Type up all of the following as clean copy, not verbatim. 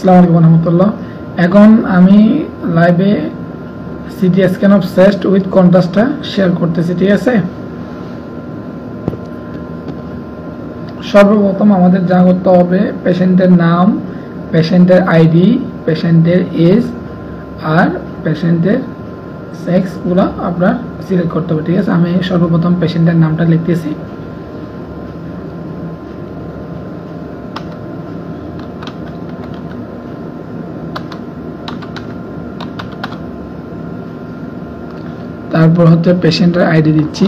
আসসালামু আলাইকুম রহমতুল্লাহ। এখন আমি লাইভে CT scan of chest with কন্ট্রাস্টটা শেয়ার করতেছি, ঠিক আছে। সর্বপ্রথম আমাদের যা করতে হবে, পেশেন্টের নাম, পেশেন্টের আইডি, পেশেন্টের এজ আর পেশেন্টের সেক্সগুলো আপনার সিলেক্ট করতে হবে, ঠিক আছে। আমি সর্বপ্রথম পেশেন্টের নামটা লিখতেছি। তারপর হচ্ছে পেশেন্টের আইডি দিচ্ছি,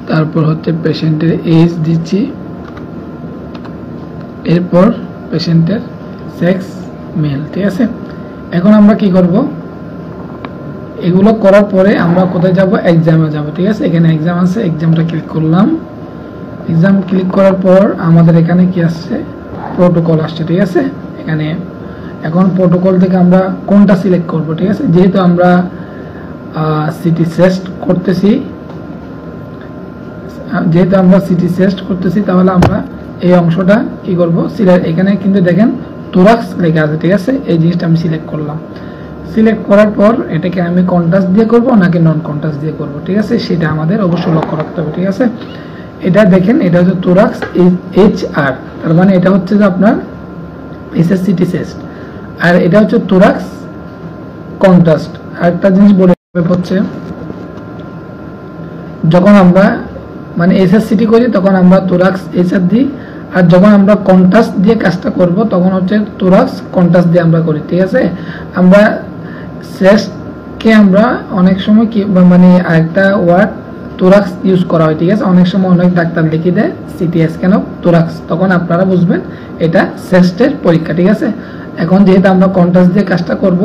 তারপর হচ্ছে পেশেন্টের এজ দিচ্ছি, এরপর পেশেন্টের সেক্স মেল, ঠিক আছে। এখন আমরা কি করব, এগুলো করার পরে আমরা কোথায় যাব, এক্সামে যাব, ঠিক আছে। এখানে এক্সাম আছে, এক্সামটা ক্লিক করলাম। এক্সাম ক্লিক করার পর আমাদের এখানে কি আসছে, প্রোটোকল আসছে, ঠিক আছে। এখানে এখন প্রোটোকল থেকে আমরা কোনটা সিলেক্ট করব, ঠিক আছে। যেহেতু আমরা সিটি চেস্ট করতেছি, তাহলে আমরা এই অংশটা কি করব, সিলেক্ট। এখানে কিন্তু দেখেন থোরাক্স লেখা আছে, ঠিক আছে। এই জিনিসটা আমি সিলেক্ট করলাম। সিলেক্ট করার পর এটাকে আমি কন্ট্রাস্ট দিয়ে করব নাকি নন কন্ট্রাস্ট দিয়ে করব, ঠিক আছে, সেটা আমাদের অবশ্যই লক্ষ্য রাখতে হবে, ঠিক আছে। এটা দেখেন, এটা হচ্ছে থোরাক্স HR, তার মানে এটা হচ্ছে যে আপনার সিটি চেস্ট, আর এটা হচ্ছে থোরাক্স কন্ট্রাস্ট। আরেকটা জিনিস বলে হচ্ছে, যখন আমরা মানে সিটি করি তখন আমরা থোরাক্স HR দিই, আর যখন আমরা কন্ট্রাস্ট দিয়ে কাজটা করব তখন হচ্ছে থোরাক্স কন্ট্রাস্ট দিয়ে আমরা করি, ঠিক আছে। আমরা চেস্টকে আমরা অনেক সময় কি মানে আরেকটা ওয়ার্ড থোরাক্স ইউজ করা হয়, ঠিক আছে। অনেক সময় অনেক ডাক্তার লিখে দেয় সিটি স্ক্যান অফ থোরাক্স, তখন আপনারা বুঝবেন এটা চেস্টের পরীক্ষা, ঠিক আছে। এখন যেহেতু আমরা কন্ট্রাস্ট দিয়ে কাজটা করব,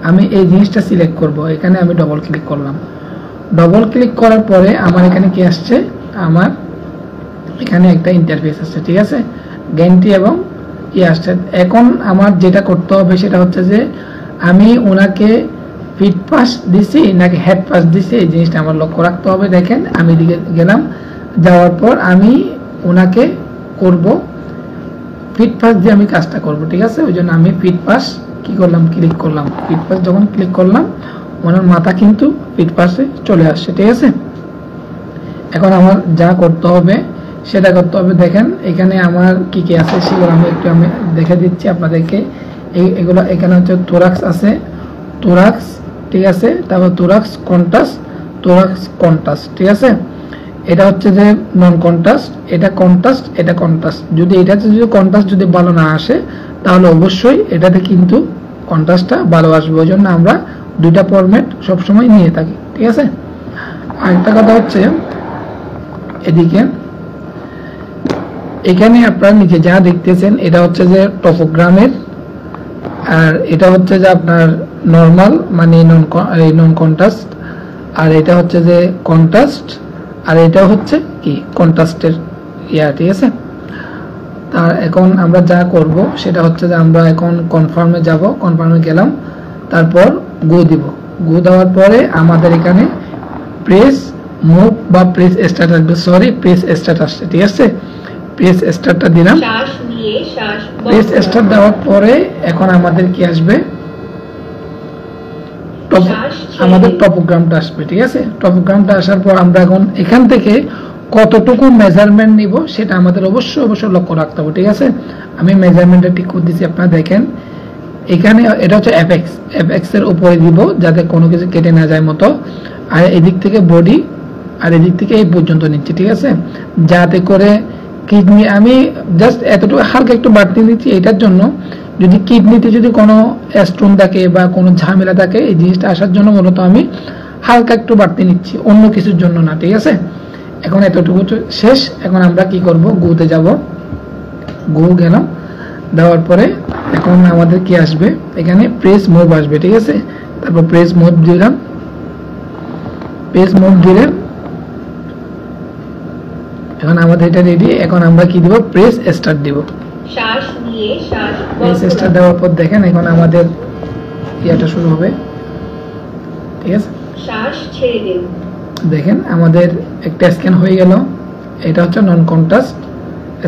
আমি এই জিনিসটা সিলেক্ট করব। এখানে আমি ডবল ক্লিক করলাম। ডবল ক্লিক করার পরে আমার এখানে কি আসছে, আমার এখানে একটা ইন্টারফেস আসছে, ঠিক আছে, গ্যান্টি এবং কি আসছে। এখন আমার যেটা করতে হবে সেটা হচ্ছে যে আমি ওনাকে ফিট পাস দিছি নাকি হেড পাস দিছি, এই জিনিসটা আমার লক্ষ্য রাখতে হবে। দেখেন আমি দিকে গেলাম, যাওয়ার পর আমি ওনাকে করব ফিট পাস দিয়ে আমি কাজটা করব, ঠিক আছে। ওই জন্য আমি ফিট পাস কি করলাম, ক্লিক করলাম। ফিট পাস যখন ক্লিক করলাম, ওনার মাথা কিন্তু ফিট পাসে চলে আসছে, ঠিক আছে। এখন আমার যা করতে হবে সেটা করতে হবে। দেখেন এখানে আমার কি কি আছে সেগুলো আমি দেখে দিচ্ছি আপনাদেরকে। এগুলো এখানে হচ্ছে থোরাক্স আছে, থোরাক্স, ঠিক আছে। তারপর থোরাক্স কন্ট্রাস্ট, ঠিক আছে। এটা হচ্ছে যে নন কন্ট্রাস্ট, এটা কন্ট্রাস্ট, এটা কন্ট্রাস্ট। যদি এটাতে যদি কন্ট্রাস্ট যদি ভালো না আসে, তাহলে অবশ্যই এটাতে কিন্তু কন্ট্রাস্টটা ভালো আসবে। ওই জন্য আমরা দুইটা ফরম্যাট সবসময় নিয়ে থাকি, ঠিক আছে। আরেকটা কথা হচ্ছে, এদিকে এখানে আপনারা নিচে যা দেখতেছেন এটা হচ্ছে যে টপোগ্রামের, আর এটা হচ্ছে যে আপনার নরমাল মানে নন কন্ট্রাস্ট, আর এটা হচ্ছে যে কন্ট্রাস্ট, আর এটা হচ্ছে কি কন্ট্রাস্টের ঠিক আছে। তার এখন আমরা যা করব সেটা হচ্ছে যে আমরা এখন কনফার্মে যাব, কনফার্মে গেলাম, তারপর গো দিব। গো দেওয়ার পরে আমাদের এখানে প্রেস মুভ বা প্রেস স্টার্ট আসবে, সরি প্রেস স্টার্ট আসছে, ঠিক আছে। প্রেস স্টার্টটা দিলাম। প্রেস স্টার্ট দেওয়ার পরে এখন আমাদের কি আসবে, আমাদের টপোগ্রামটা আসবে, ঠিক আছে। টপোগ্রামটা আসার পর আমরা এখন এখান থেকে কতটুকু মেজারমেন্ট নিব সেটা আমাদের অবশ্যই লক্ষ্য রাখতে হবে, ঠিক আছে। আমি মেজারমেন্টটা ঠিক করে দিচ্ছি, আপনারা দেখেন এখানে এটা হচ্ছে এফএক্স এর উপরে দিব যাতে কোনো কিছু কেটে না যায় মতো, আর এদিক থেকে বডি, আর এদিক থেকে এই পর্যন্ত নিচ্ছি, ঠিক আছে। যাতে করে কিডনি আমি জাস্ট এতটুকু হালকা একটু বাড়তি দিচ্ছি, এটার জন্য যদি কিডনিতে যদি কোনো স্টোন থাকে বা কোনো ঝামেলা থাকে, এই জিনিসটা আসার জন্য মূলত আমি হালকা একটু বাড়তি নিচ্ছি, অন্য কিছুর জন্য না, ঠিক আছে। এখন এতটুকু শেষ। এখন আমরা কি করব, গোতে যাব। গো গেলাম, দেওয়ার পরে এখন আমাদের কি আসবে, এখানে প্রেস মুভ আসবে, ঠিক আছে। তারপর প্রেস মুভ দিলাম, প্রেস মুভ দিলে এখন আমাদের এটা রেডি। এখন আমরা কি দিব, প্রেস স্টার্ট দিব। শ্বাস নিয়ে শ্বাস প্রেস স্টার্ট দেওয়ার পর দেখেন এখন আমাদের ইয়াটা শুরু হবে, ঠিক আছে। শ্বাস ছেড়ে দিন। দেখেন আমাদের একটা স্ক্যান হয়ে গেল, এটা হচ্ছে নন কন্ট্রাস্ট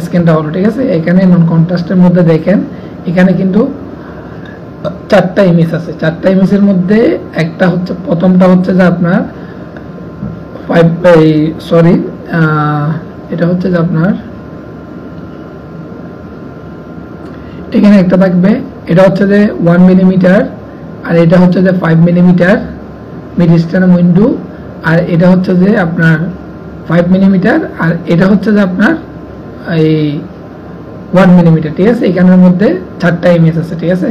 স্ক্যানটা হলো, ঠিক আছে। এখানে নন কন্ট্রাস্টের মধ্যে দেখেন এখানে কিন্তু 4টা ইমেজ আছে। 4টা ইমেজের মধ্যে একটা হচ্ছে, প্রথমটা হচ্ছে যে আপনার এটা হচ্ছে যে আপনার এখানে একটা থাকবে, এটা হচ্ছে যে 1 মিলিমিটার, আর এটা হচ্ছে যে 5 মিলিমিটার মিড স্ট্যান্ড উইন্ডো, আর এটা হচ্ছে যে আপনার 5 মিলিমিটার, আর এটা হচ্ছে যে আপনার এই 1 মিলিমিটার, ঠিক আছে। এখানের মধ্যে 4টা ইমেজ আছে, ঠিক আছে।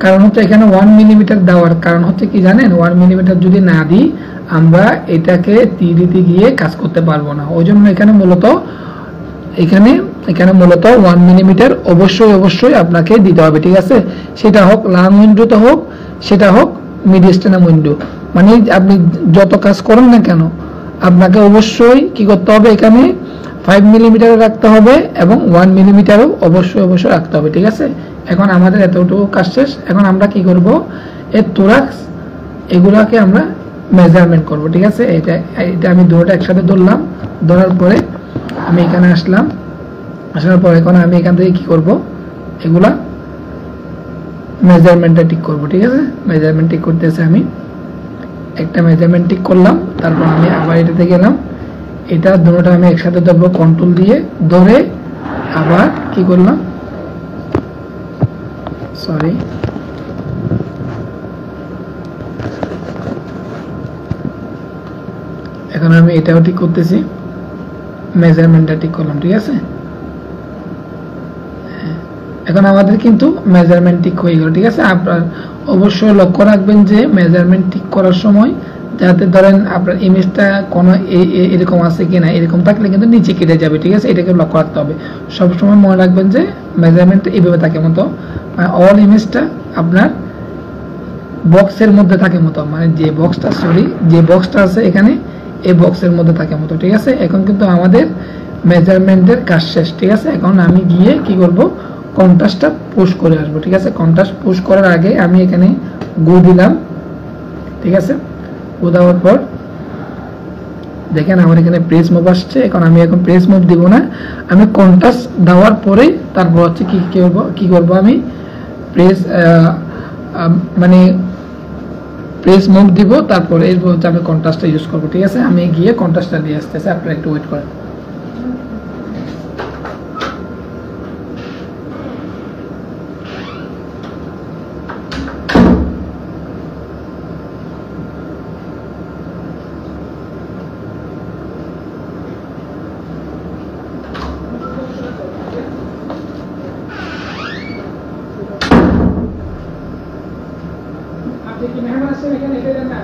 কারণ হচ্ছে এখানে 1 মিলিমিটার দেওয়ার কারণ হচ্ছে কি জানেন, 1 মিলিমিটার যদি না দিই আমরা এটাকে তিরিতে গিয়ে কাজ করতে পারবো না। ওই জন্য এখানে মূলত এখানে 1 মিলিমিটার অবশ্যই আপনাকে দিতে হবে, ঠিক আছে। সেটা হোক লং উইন্ডোতে হোক, সেটা হোক মিড স্ট্যান্ড উইন্ডো, মানে আপনি যত কাজ করেন না কেন আপনাকে অবশ্যই কি করতে হবে, এখানে 5 মিলিমিটারও রাখতে হবে এবং 1 মিলিমিটারও অবশ্যই রাখতে হবে, ঠিক আছে। এখন আমাদের এতটুকু কাজ শেষ। এখন আমরা কি করব, এর তোরাক্স এগুলাকে আমরা মেজারমেন্ট করব, ঠিক আছে। এটা আমি দুটোটা একসাথে ধরলাম, ধরার পরে আমি এখানে আসলাম, আসার পর এখন আমি এখান থেকে কি করব, এগুলা মেজারমেন্টটা ঠিক করব, ঠিক আছে। মেজারমেন্ট ঠিক করতেছে, আমি একটা মেজারমেন্ট ঠিক করলাম, তারপর আমি আবার এটাতে গেলাম, এটা দুটোটা আমি একসাথে ধরবো কন্ট্রোল দিয়ে, ধরে আবার কি করলাম, সরি এখন আমি এটাও ঠিক করতেছি, মেজারমেন্টটা ঠিক করলাম, ঠিক আছে। এখন আমাদের কিন্তু মেজারমেন্ট ঠিক হয়ে গেল, ঠিক আছে। আপনার অবশ্যই লক্ষ্য রাখবেন যে মেজারমেন্ট ঠিক করার সময় যাতে ধরেন আপনার ইমেজটা কোনো এরকম আছে কিনা, এরকম থাকলে কিন্তু নিচে কেটে যাবে, ঠিক আছে। এটাকে লক্ষ্য রাখতে হবে, সবসময় মনে রাখবেন যে মেজারমেন্টটা এইভাবে থাকে মতো, মানে অল ইমেজটা আপনার বক্সের মধ্যে থাকে মতো, মানে যে বক্সটা আছে এখানে এই বক্সের মধ্যে থাকে মতো, ঠিক আছে। এখন কিন্তু আমাদের মেজারমেন্টের কাজ শেষ, ঠিক আছে। এখন আমি গিয়ে কি করব, কন্ট্রাস্টটা পুশ করে আসবো, ঠিক আছে। কন্ট্রাস্ট পুশ করার আগে আমি এখানে গো দিলাম, ঠিক আছে। গো দেওয়ার পর দেখেন আমার এখানে প্রেস মুভ আসছে। এখন আমি প্রেস মুভ দিব না, আমি কন্ট্রাস্ট দেওয়ার পরে তারপর হচ্ছে কি করব আমি মানে প্রেস মুভ দিব, তারপরে এরপর হচ্ছে আমি কন্ট্রাস্টটা ইউজ করব, ঠিক আছে। আমি গিয়ে কন্ট্রাস্টটা দিয়ে আসতেছি, আপনারা একটু ওয়েট করেন। আপনি কি মেহমান আছেন এখানে, এটা দেন না।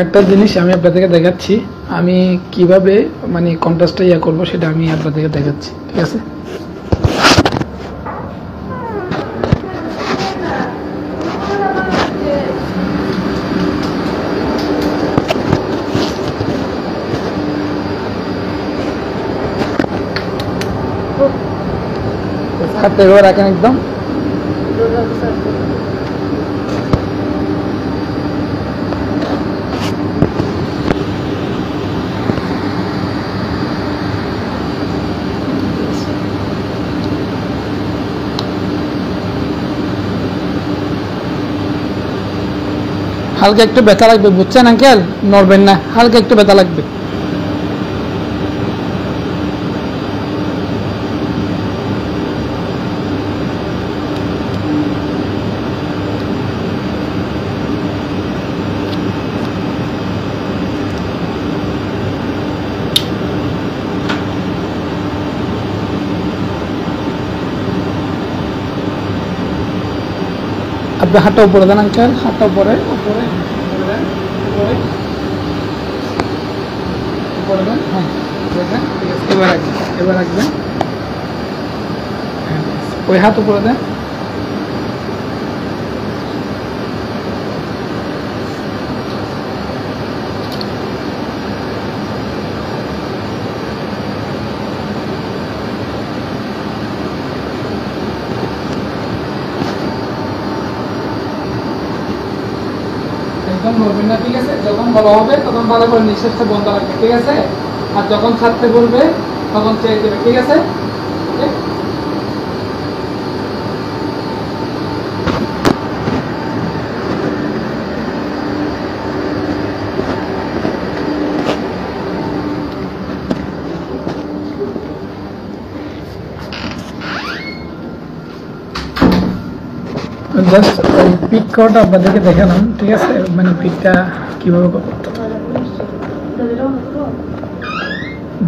একটা জিনিস আমি আপনাদেরকে দেখাচ্ছি, আমি কিভাবে মানে কন্ট্রাস্টটা করব সেটা আমি আপনাদেরকে দেখাচ্ছি, ঠিক আছে। হাতে রাখেন একদম, হালকা একটু ব্যথা লাগবে, বুঝছেন আঙ্কেল? নড়বেন না, হালকা একটু ব্যথা লাগবে। আপনি হাতটা উপরে দেন আঙ্কেল, হাতটা উপরে উপরে উপরে দেন। হ্যাঁ দেখেন, ঠিক আছে, এবার রাখবেন, এবার রাখবেন। হ্যাঁ, ওই হাত উপরে দেন। নড়বেন না, ঠিক আছে? যখন বলা হবে তখন ভালো করে নিঃশ্বাসটা বন্ধ রাখবে, ঠিক আছে? আর যখন ছাড়তে বলবে তখন ছেড়ে দেবে, ঠিক আছে? জাস্ট ওই পিক করাটা আপনাদেরকে দেখালাম, ঠিক আছে? মানে পিকটা কীভাবে করতে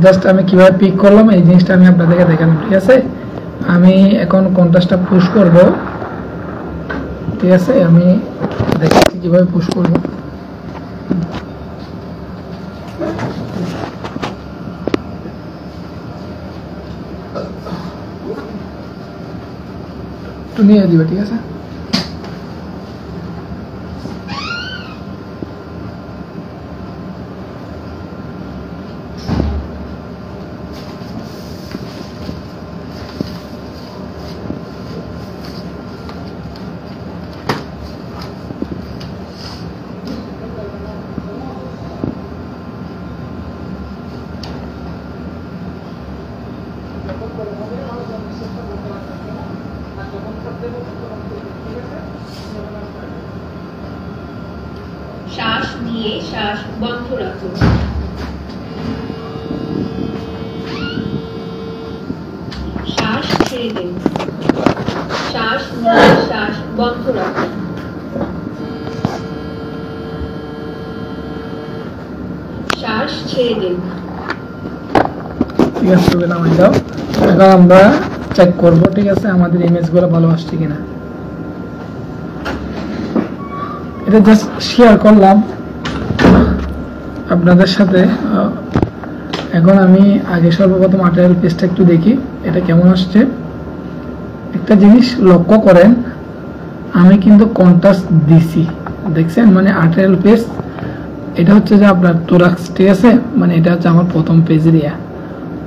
জাস্ট আমি কীভাবে পিক করলাম এই জিনিসটা আমি আপনাদেরকে দেখালাম, ঠিক আছে? আমি এখন কন্ট্রাস্টটা পুশ করব, ঠিক আছে? আমি দেখাচ্ছি কীভাবে পুশ করব। একটু নিয়ে দিবে, ঠিক আছে? শ্বাস নিয়ে শ্বাস বন্ধ রাখুন। শ্বাস ছেড়ে দিন। শ্বাস নিয়ে শ্বাস বন্ধ রাখুন। শ্বাস ছেড়ে দিন। ঠিক আছে, নামাই দাও। এখন আমরা চেক করব, ঠিক আছে, আমাদের ইমেজগুলো ভালো আসছে কিনা। এটা জাস্ট শেয়ার করলাম আপনাদের সাথে। এখন আমি আগে সর্বপ্রথম আর্টিকেল পেজটা একটু দেখি এটা কেমন আসছে। একটা জিনিস লক্ষ্য করেন, আমি কিন্তু কন্ট্রাস্ট দিছি, দেখছেন? মানে আর্টিকেল পেজ এটা হচ্ছে যে আপনার টোরাক্স, ঠিক আছে? মানে এটা হচ্ছে আমার প্রথম পেজের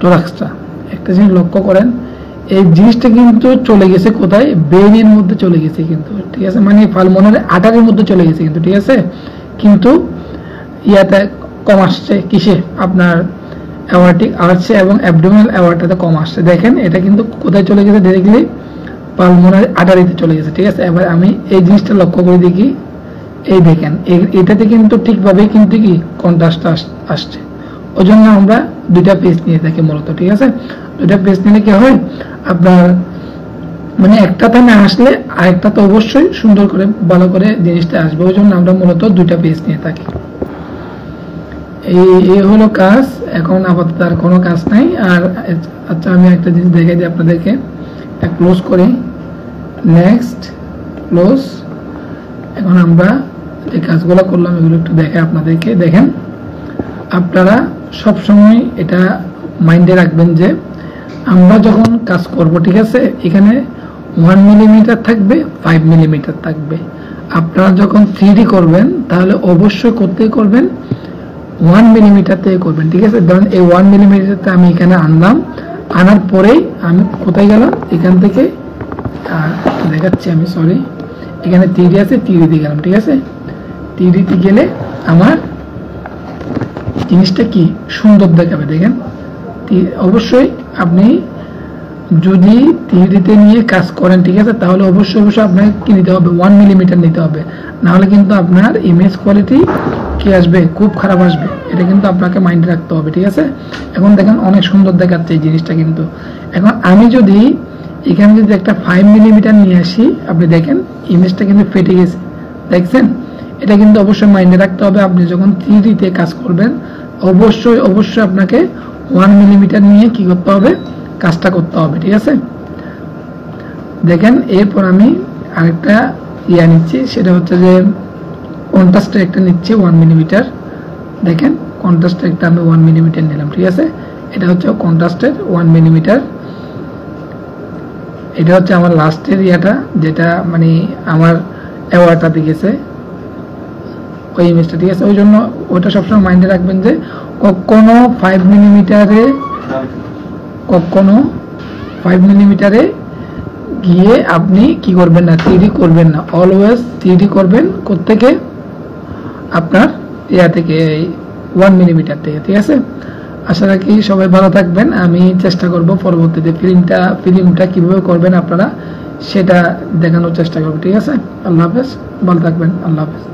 টোরাক্সটা। একটা জিনিস লক্ষ্য করেন, এই জিনিসটা কিন্তু চলে গেছে কোথায়? বেরির মধ্যে চলে গেছে কিন্তু, ঠিক আছে? মানে পালমোনারি আর্টারির মধ্যে চলে গেছে কিন্তু, ঠিক আছে? কিন্তু ইয়াতে কম আসছে, কিসে? আপনার অ্যাওয়ার্টিক আর্চে এবং অ্যাবডোমিনাল অ্যাওয়ার্টাতে কম আসছে। দেখেন এটা কিন্তু কোথায় চলে গেছে? ডাইরেক্টলি পালমোনারি আর্টারিতে চলে গেছে, ঠিক আছে? এবার আমি এই জিনিসটা লক্ষ্য করে দেখি, এই দেখেন এটাতে কিন্তু ঠিকভাবে কিন্তু কি কন্ট্রাস্ট আসছে। ওই জন্য আমরা দুইটা পেজ নিয়ে থাকি মূলত, ঠিক আছে? দুইটা পেজ নিলে কি হয় আপনার, মানে একটাতে না আসলে আরেকটা তো অবশ্যই সুন্দর করে ভালো করে জিনিসটা আসবে। ওই জন্য আমরা মূলত দুইটা পেজ নিয়ে থাকি। এই হলো কাজ। এখন আপাতত আর কোনো কাজ নাই। আর আচ্ছা, আমি একটা জিনিস দেখাই দিই আপনাদেরকে, ক্লোজ করি, নেক্সট, ক্লোজ। এখন আমরা যে কাজগুলো করলাম এগুলো একটু দেখাই আপনাদেরকে। দেখেন, আপনারা সবসময় এটা মাইন্ডে রাখবেন যে আমরা যখন কাজ করব, ঠিক আছে, এখানে 1 মিলিমিটার থাকবে, 5 মিলিমিটার থাকবে। আপনারা যখন 3D করবেন তাহলে অবশ্যই করবেন 1 মিলিমিটার থেকে করবেন, ঠিক আছে? ধরুন এই 1 মিলিমিটারতে আমি এখানে আনলাম, আনার পরেই আমি কোথায় গেলাম? এখান থেকে দেখাচ্ছি আমি, সরি, এখানে 3D আছে, 3D গেলাম, ঠিক আছে? 3D গেলে আমার জিনিসটা কি সুন্দর দেখাবে। দেখেন, অবশ্যই আপনি যদি 3D নিয়ে কাজ করেন, ঠিক আছে, তাহলে অবশ্যই আপনাকে কি নিতে হবে, 1 মিলিমিটার নিতে হবে, না হলে কিন্তু আপনার ইমেজ কোয়ালিটি কি আসবে, খুব খারাপ আসবে। এটা কিন্তু আপনাকে মাইন্ডে রাখতে হবে, ঠিক আছে। এখন দেখেন অনেক সুন্দর দেখাচ্ছে এই জিনিসটা কিন্তু। এখন আমি যদি এখানে যদি একটা 5 মিলিমিটার নিয়ে আসি, আপনি দেখেন ইমেজটা কিন্তু ফেটে গেছে, দেখছেন। এটা কিন্তু অবশ্যই মাইন্ডে রাখতে হবে, আপনি যখন 3D তে কাজ করবেন অবশ্যই আপনাকে 1 মিলিমিটার নিয়ে কি করতে হবে, কাজটা করতে হবে, ঠিক আছে। দেখেন এরপর আমি আরেকটা নিচ্ছি, সেটা হচ্ছে যে কন্ট্রাস্টের একটা নিচ্ছি 1 মিলিমিটার। দেখেন কন্ট্রাস্টের একটা আমি 1 মিলিমিটার নিলাম, ঠিক আছে। এটা হচ্ছে কন্ট্রাস্টের 1 মিলিমিটার। এটা হচ্ছে আমার লাস্টের যেটা মানে আমার অ্যাওয়ার্ডটা দিয়েছে ওই ইমেজটা, ঠিক আছে। ওই জন্য ওটা সবসময় মাইন্ডে রাখবেন যে কখনো 5 মিলিমিটারে গিয়ে আপনি কি করবেন না, 3D করবেন না, অলওয়েজ 3D করবেন কোত্থেকে, আপনার থেকে 1 মিলিমিটার থেকে, ঠিক আছে। আশা রাখি সবাই ভালো থাকবেন। আমি চেষ্টা করব পরবর্তীতে ফিল্মটা কিভাবে করবেন আপনারা সেটা দেখানোর চেষ্টা করব, ঠিক আছে। আল্লাহ হাফেজ, ভালো থাকবেন, আল্লাহ হাফেজ।